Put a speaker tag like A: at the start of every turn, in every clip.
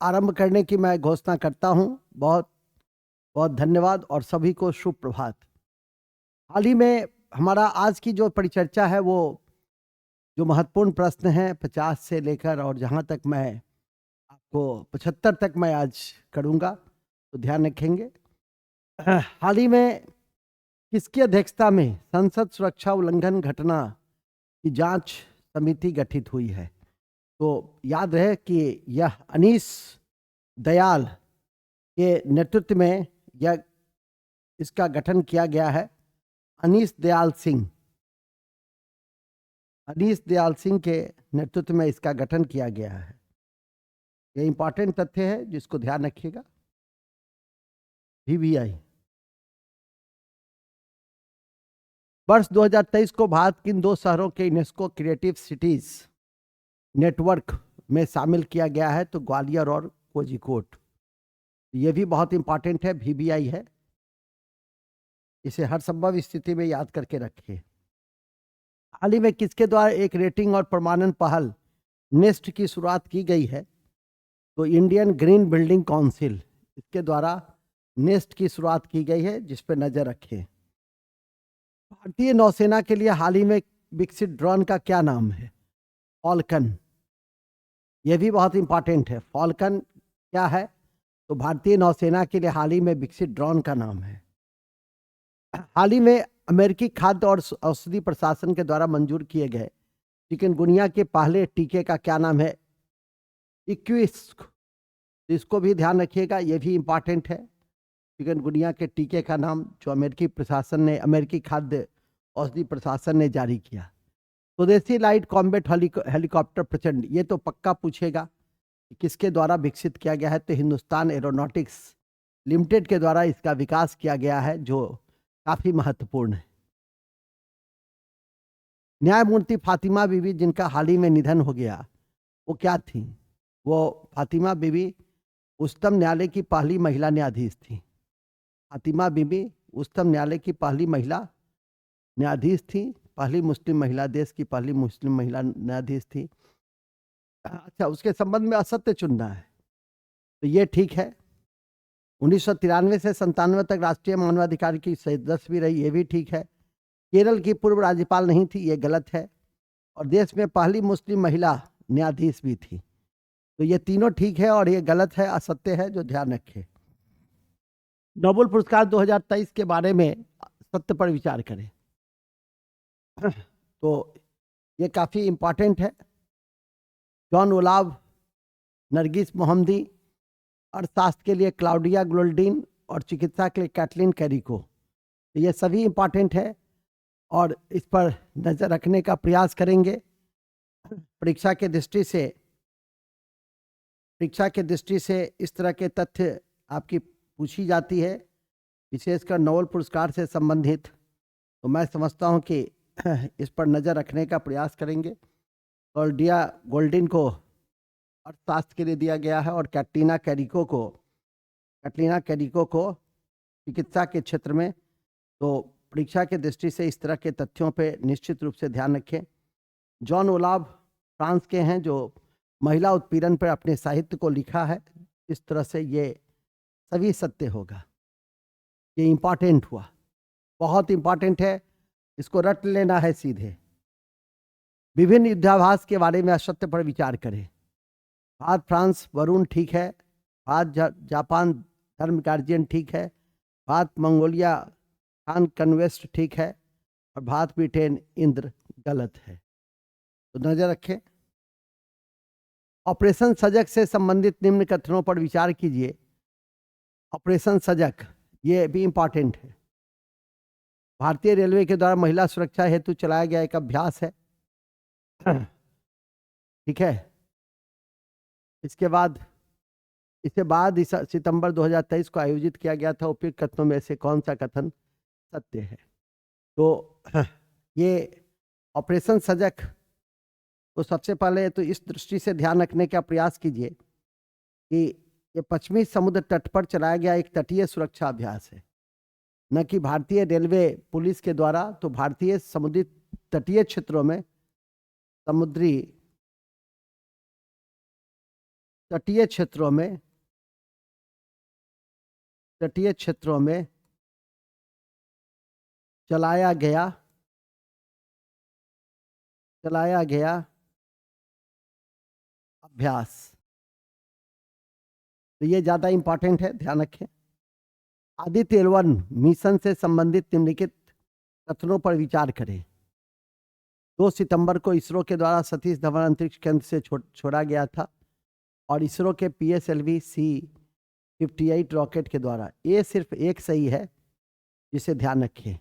A: आरंभ करने की मैं घोषणा करता हूं। बहुत बहुत धन्यवाद और सभी को शुभ प्रभात। हाल ही में हमारा आज की जो परिचर्चा है वो जो महत्वपूर्ण प्रश्न है 50 से लेकर और जहां तक मैं आपको 75 तक मैं आज करूंगा, तो ध्यान रखेंगे। हाल ही में किसकी अध्यक्षता में संसद सुरक्षा उल्लंघन घटना की जांच समिति गठित हुई है? तो याद रहे कि यह अनीस दयाल के नेतृत्व में यह इसका गठन किया गया है। अनीस दयाल सिंह के नेतृत्व में इसका गठन किया गया है। यह इंपॉर्टेंट तथ्य है जिसको ध्यान रखिएगा। VVI वर्ष 2023 को भारत के इन 2 शहरों के यूनेस्को क्रिएटिव सिटीज नेटवर्क में शामिल किया गया है, तो ग्वालियर और कोझिकोड। ये भी बहुत इंपॉर्टेंट है, VVI है, इसे हर संभव स्थिति में याद करके रखिए। हाल ही में किसके द्वारा एक रेटिंग और प्रमाणन पहल नेस्ट की शुरुआत की गई है? तो इंडियन ग्रीन बिल्डिंग काउंसिल, इसके द्वारा नेस्ट की शुरुआत की गई है, जिस पर नजर रखें। भारतीय नौसेना के लिए हाल ही में विकसित ड्रोन का क्या नाम है? फॉल्कन। यह भी बहुत इंपॉर्टेंट है। फॉल्कन क्या है? तो भारतीय नौसेना के लिए हाल ही में विकसित ड्रोन का नाम है। हाल ही में अमेरिकी खाद्य और औषधि प्रशासन के द्वारा मंजूर किए गए चिकनगुनिया के पहले टीके का क्या नाम है? इक्विस्क। इसको भी ध्यान रखिएगा, यह भी इंपॉर्टेंट है। चिकनगुनिया के टीके का नाम जो अमेरिकी खाद्य औषधि प्रशासन ने जारी किया। स्वदेशी लाइट कॉम्बैट हेलीकॉप्टर प्रचंड, ये तो पक्का पूछेगा कि किसके द्वारा विकसित किया गया है? तो हिंदुस्तान एरोनॉटिक्स लिमिटेड के द्वारा इसका विकास किया गया है, जो काफी महत्वपूर्ण है। न्यायमूर्ति फातिमा बीबी जिनका हाल ही में निधन हो गया, वो क्या थी? वो फातिमा बीबी उच्चतम न्यायालय की पहली महिला न्यायाधीश थी। फातिमा बीबी उच्चतम न्यायालय की पहली महिला न्यायाधीश थी, पहली मुस्लिम महिला, देश की पहली मुस्लिम महिला न्यायाधीश थी। अच्छा, उसके संबंध में असत्य चुनना है, तो ये ठीक है। 1993 से 97 तक राष्ट्रीय मानवाधिकार की सदस्य भी रही, ये भी ठीक है। केरल की पूर्व राज्यपाल नहीं थी, ये गलत है। और देश में पहली मुस्लिम महिला न्यायाधीश भी थी। तो ये तीनों ठीक है और ये गलत है, असत्य है, जो ध्यान रखें। नोबेल पुरस्कार 2023 के बारे में सत्य पर विचार करें। तो ये काफी इंपॉर्टेंट है। जॉन ओलाव, नरगिस मोहम्मदी, अर्थशास्त्र के लिए क्लाउडिया गोल्डिन और चिकित्सा के लिए कैटलिन कैरिको, तो ये सभी इंपॉर्टेंट है और इस पर नजर रखने का प्रयास करेंगे। परीक्षा के दृष्टि से इस तरह के तथ्य आपकी पूछी जाती है, विशेषकर नोबेल पुरस्कार से संबंधित, तो मैं समझता हूं कि इस पर नज़र रखने का प्रयास करेंगे। क्लाउडिया गोल्डिन को अर्थशास्त्र के लिए दिया गया है और कैटरीना कैरिको को चिकित्सा के क्षेत्र में। तो परीक्षा के दृष्टि से इस तरह के तथ्यों पे निश्चित रूप से ध्यान रखें। जॉन ओलाव फ्रांस के हैं, जो महिला उत्पीड़न पर अपने साहित्य को लिखा है। इस तरह से ये सभी सत्य होगा। ये इंपॉर्टेंट हुआ, बहुत इंपॉर्टेंट है, इसको रट लेना है सीधे। विभिन्न युद्धाभास के बारे में असत्य पर विचार करें। भारत फ्रांस वरुण ठीक है, भारत जापान धर्म गार्जियन ठीक है, भारत मंगोलिया खान कन्वेस्ट ठीक है और भारत ब्रिटेन इंद्र गलत है। तो नजर रखें। ऑपरेशन सजग से संबंधित निम्न कथनों पर विचार कीजिए। ऑपरेशन सजग ये भी इंपॉर्टेंट है। भारतीय रेलवे के द्वारा महिला सुरक्षा हेतु चलाया गया एक अभ्यास है, ठीक है। इसे बाद सितंबर 2023 को आयोजित किया गया था। उपयुक्त कथनों में से कौन सा कथन सत्य है? तो ये ऑपरेशन सजग, तो सबसे पहले तो इस दृष्टि से ध्यान रखने का प्रयास कीजिए कि ये पश्चिमी समुद्र तट पर चलाया गया एक तटीय सुरक्षा अभ्यास है, न कि भारतीय रेलवे पुलिस के द्वारा। तो भारतीय समुद्री तटीय क्षेत्रों में समुद्री तटीय क्षेत्रों में चलाया गया अभ्यास। तो ये ज्यादा इंपॉर्टेंट है, ध्यान रखें। आदित्य L1 मिशन से संबंधित निम्नलिखित कथनों पर विचार करें। 2 सितंबर को इसरो के द्वारा सतीश धवन अंतरिक्ष केंद्र से छोड़ा गया था और इसरो के PSLV C-58 रॉकेट के द्वारा। ये सिर्फ एक सही है, जिसे ध्यान रखिए,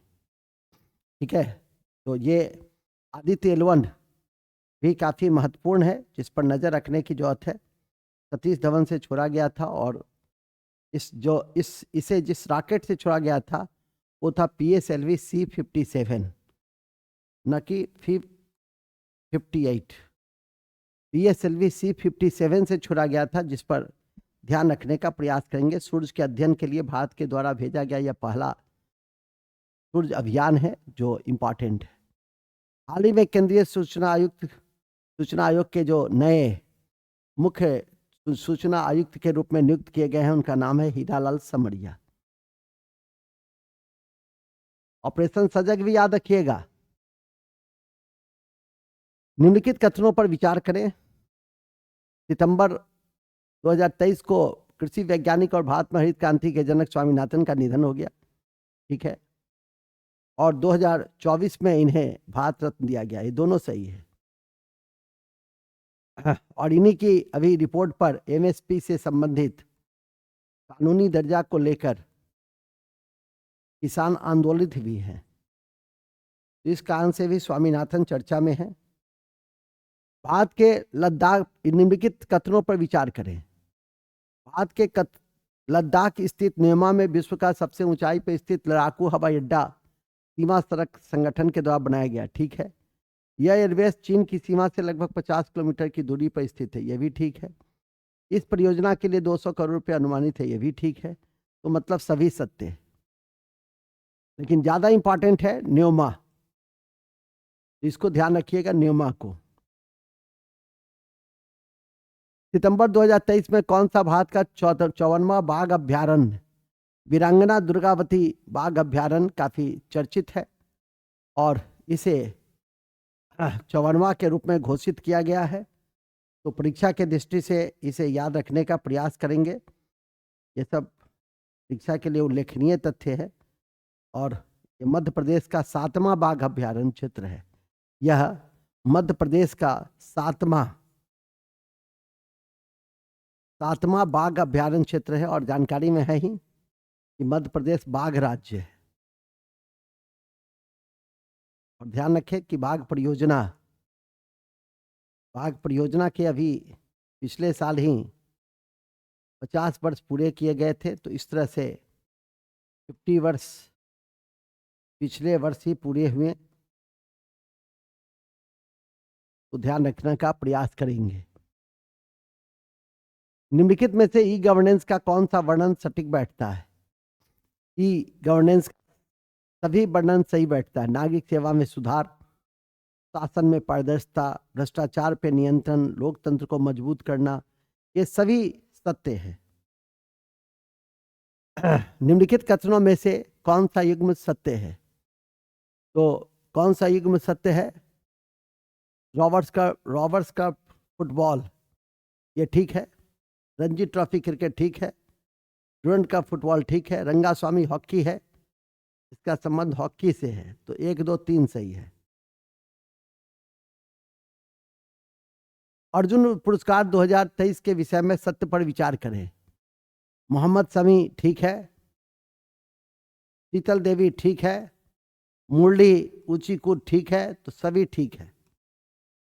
A: ठीक है। तो ये आदित्य L1 भी काफी महत्वपूर्ण है, जिस पर नजर रखने की जरूरत है। सतीश धवन से छोड़ा गया था और इसे जिस रॉकेट से छोड़ा गया था वो था PSLV C-57, न कि 58। PSLV C-57 से छोड़ा गया था, जिस पर ध्यान रखने का प्रयास करेंगे। सूर्य के अध्ययन के लिए भारत के द्वारा भेजा गया यह पहला सूर्य अभियान है, जो इम्पोर्टेंट है। हाल ही में केंद्रीय सूचना आयोग के जो नए मुख्य सूचना आयुक्त के रूप में नियुक्त किए गए हैं, उनका नाम है हीरालाल समरिया। ऑपरेशन सजग भी याद रखिएगा। निम्नलिखित कथनों पर विचार करें। सितंबर 2023 को कृषि वैज्ञानिक और भारत में हरित क्रांति के जनक स्वामीनाथन का निधन हो गया, ठीक है। और 2024 में इन्हें भारत रत्न दिया गया। ये दोनों सही है। और इन्हीं की अभी रिपोर्ट पर MSP से संबंधित कानूनी दर्जा को लेकर किसान आंदोलित भी हैं। इस कारण से भी स्वामीनाथन चर्चा में है। भारत के लद्दाख, निम्नलिखित कथनों पर विचार करें। भारत के लद्दाख स्थित न्योमा में विश्व का सबसे ऊंचाई पर स्थित लड़ाकू हवाई अड्डा सीमा सड़क संगठन के द्वारा बनाया गया, ठीक है। यह एयरबेस चीन की सीमा से लगभग 50 किलोमीटर की दूरी पर स्थित है, यह भी ठीक है। इस परियोजना के लिए 200 करोड़ रुपए अनुमानित है, यह भी ठीक है। तो मतलब सभी सत्य है, लेकिन ज्यादा इंपॉर्टेंट है न्योमा। इसको ध्यान रखिएगा, न्योमा को। सितंबर 2023 में कौन सा भारत का 54वां बाघ अभ्यारण्य, वीरांगना दुर्गावती बाघ अभ्यारण्य, काफी चर्चित है और इसे 54वां के रूप में घोषित किया गया है। तो परीक्षा के दृष्टि से इसे याद रखने का प्रयास करेंगे। ये सब परीक्षा के लिए उल्लेखनीय तथ्य है। और ये मध्य प्रदेश का 7वां बाघ अभ्यारण्य क्षेत्र है। यह मध्य प्रदेश का 7वां बाघ अभ्यारण्य क्षेत्र है। और जानकारी में है ही कि मध्य प्रदेश बाघ राज्य है। और ध्यान रखें कि बाघ परियोजना के अभी पिछले साल ही 50 वर्ष पूरे किए गए थे। तो इस तरह से 50 वर्ष पिछले वर्ष ही पूरे हुए। तो ध्यान रखने का प्रयास करेंगे। निम्नलिखित में से ई गवर्नेंस का कौन सा वर्णन सटीक बैठता है? ई गवर्नेंस सभी वर्णन सही बैठता है। नागरिक सेवा में सुधार, शासन में पारदर्शिता, भ्रष्टाचार पे नियंत्रण, लोकतंत्र को मजबूत करना, ये सभी सत्य है। निम्नलिखित कथनों में से कौन सा युग्म सत्य है? तो कौन सा युग्म सत्य है? रॉबर्ट्स का फुटबॉल, ये ठीक है। रणजी ट्रॉफी क्रिकेट ठीक है। डुरंड का फुटबॉल ठीक है। रंगास्वामी हॉकी है, इसका संबंध हॉकी से है। तो 1, 2, 3 सही है। अर्जुन पुरस्कार 2023 के विषय में सत्य पर विचार करें। मोहम्मद शमी ठीक है। शीतल देवी ठीक है। मुरली ऊंचीकूद ठीक है। तो सभी ठीक है।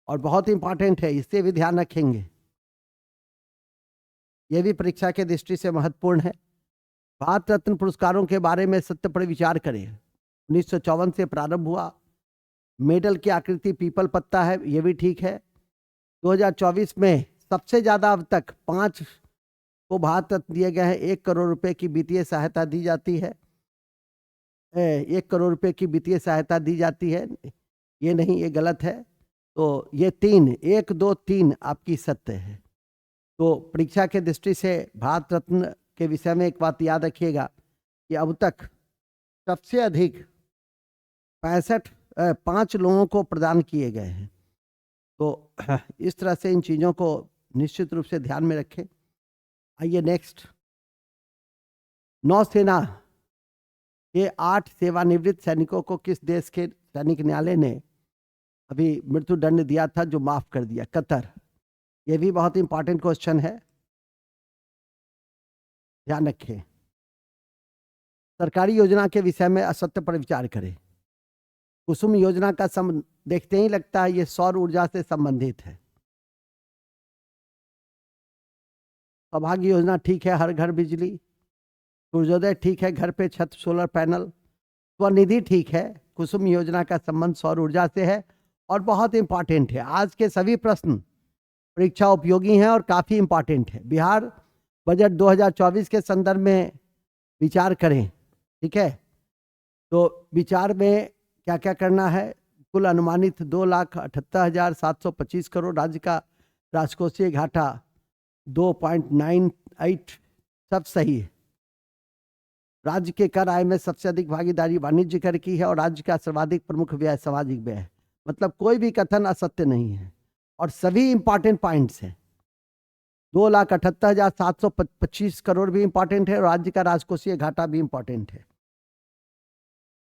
A: और बहुत इंपॉर्टेंट है, इससे भी ध्यान रखेंगे, यह भी परीक्षा के दृष्टि से महत्वपूर्ण है। भारत रत्न पुरस्कारों के बारे में सत्य पर विचार करें। 1954 से प्रारंभ हुआ। मेडल की आकृति पीपल पत्ता है, यह भी ठीक है। 2024 में सबसे ज्यादा अब तक 5 को भारत रत्न दिए गए हैं। 1 करोड़ रुपए की वित्तीय सहायता दी जाती है। 1 करोड़ रुपए की वित्तीय सहायता दी जाती है, ये नहीं, ये गलत है। तो ये 3, 1, 2, 3 आपकी सत्य है। तो परीक्षा के दृष्टि से भारत रत्न के विषय में एक बात याद रखिएगा कि अब तक सबसे अधिक 5 लोगों को प्रदान किए गए हैं। तो इस तरह से इन चीज़ों को निश्चित रूप से ध्यान में रखें। आइए नेक्स्ट, नौसेना के 8 सेवानिवृत्त सैनिकों को किस देश के सैनिक न्यायालय ने अभी मृत्युदंड दिया था जो माफ कर दिया? कतर। यह भी बहुत इंपॉर्टेंट क्वेश्चन है, ध्यान रखें। सरकारी योजना के विषय में असत्य पर विचार करें। कुसुम योजना का देखते ही लगता है ये सौर ऊर्जा से संबंधित है। सौभाग्य योजना ठीक है, हर घर बिजली। सूर्योदय ठीक है, घर पे छत सोलर पैनल। स्वनिधि ठीक है। कुसुम योजना का संबंध सौर ऊर्जा से है और बहुत इंपॉर्टेंट है। आज के सभी प्रश्न परीक्षा उपयोगी हैं और काफी इंपॉर्टेंट है। बिहार बजट 2024 के संदर्भ में विचार करें, ठीक है। तो विचार में क्या क्या करना है? कुल अनुमानित 2,78,725 करोड़, राज्य का राजकोषीय घाटा 2.98, सब सही है। राज्य के कर आय में सबसे अधिक भागीदारी वाणिज्य कर की है और राज्य का सर्वाधिक प्रमुख व्यय सामाजिक व्यय है। मतलब कोई भी कथन असत्य नहीं है और सभी इंपॉर्टेंट पॉइंट्स हैं। 2,78,725 करोड़ भी इंपॉर्टेंट है और राज्य का राजकोषीय घाटा भी इंपॉर्टेंट है।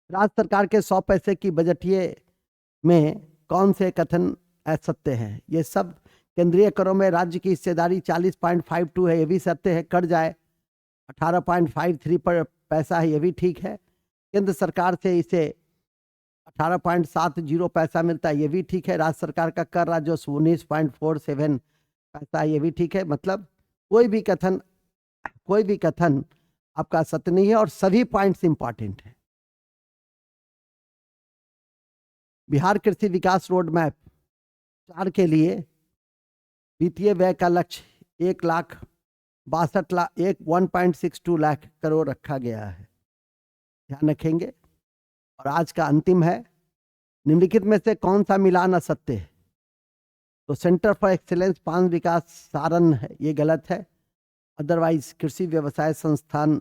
A: राज्य सरकार के 100 पैसे की बजटीय में कौन से कथन असत्य हैं? ये सब केंद्रीय करों में राज्य की हिस्सेदारी 40.52 है, ये भी सत्य है। कर जाए 18.53 पर पैसा है, ये भी ठीक है। केंद्र सरकार से इसे 18.70 पैसा मिलता है, ये भी ठीक है। राज्य सरकार का कर राजस्व 19.47 पैसा, ये भी ठीक है। मतलब कोई भी कथन आपका सत्य नहीं है और सभी पॉइंट्स इंपॉर्टेंट है। बिहार कृषि विकास रोड मैप 4 के लिए वित्तीय व्यय का लक्ष्य 1,62 लाख करोड़ रखा गया है, ध्यान रखेंगे। और आज का अंतिम है, निम्नलिखित में से कौन सा मिलान असत्य है? तो सेंटर फॉर एक्सीलेंस पान विकास सारण है, ये गलत है। अदरवाइज कृषि व्यवसाय संस्थान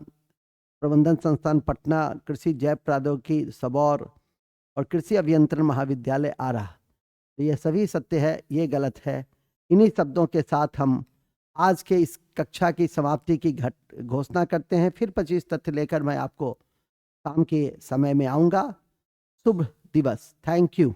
A: प्रबंधन संस्थान पटना, कृषि जैव प्रौद्योगिकी सबौर और कृषि अभियंत्रण महाविद्यालय आरा, तो ये सभी सत्य है, ये गलत है। इन्हीं शब्दों के साथ हम आज के इस कक्षा की समाप्ति की घोषणा करते हैं। फिर 25 तथ्य लेकर मैं आपको शाम के समय में आऊँगा। शुभ दिवस। Thank you.